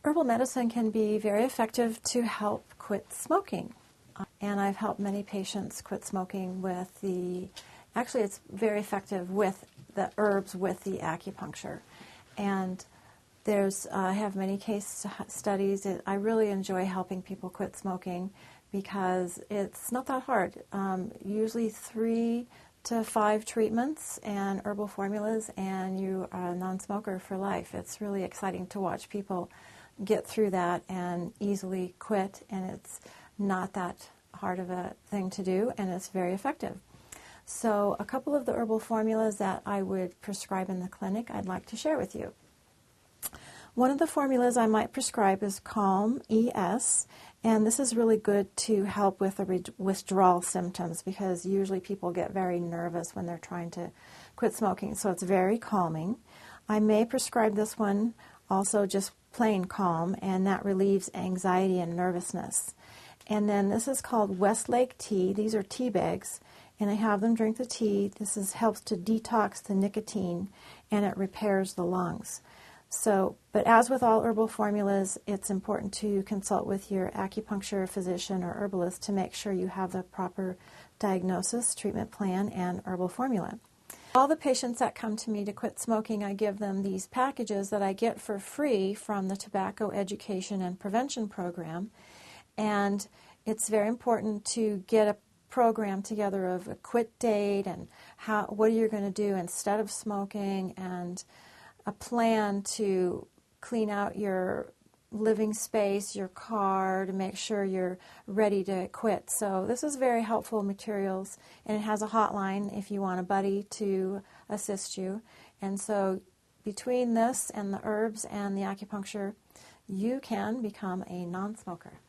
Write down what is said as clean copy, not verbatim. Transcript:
Herbal medicine can be very effective to help quit smoking. And I've helped many patients quit smoking with actually it's very effective with the herbs with the acupuncture. And I have many case studies. I really enjoy helping people quit smoking because it's not that hard. Usually 3 to 5 treatments and herbal formulas, and you are a non-smoker for life. It's really exciting to watch people get through that and easily quit, and it's not that hard of a thing to do, and it's very effective. So a couple of the herbal formulas that I would prescribe in the clinic I'd like to share with you. One of the formulas I might prescribe is Calm ES, and this is really good to help with the withdrawal symptoms because usually people get very nervous when they're trying to quit smoking, so it's very calming. I may prescribe this one also just plain Calm, and that relieves anxiety and nervousness. And then this is called Westlake tea. These are tea bags, and I have them drink the tea. This helps to detox the nicotine, and it repairs the lungs. But as with all herbal formulas, it's important to consult with your acupuncture physician or herbalist to make sure you have the proper diagnosis, treatment plan, and herbal formula. All the patients that come to me to quit smoking, I give them these packages that I get for free from the Tobacco Education and Prevention Program. And it's very important to get a program together of a quit date and what you're going to do instead of smoking, and a plan to clean out your living space, your car, to make sure you're ready to quit. So this is very helpful materials, and it has a hotline if you want a buddy to assist you. And so between this and the herbs and the acupuncture, you can become a non-smoker.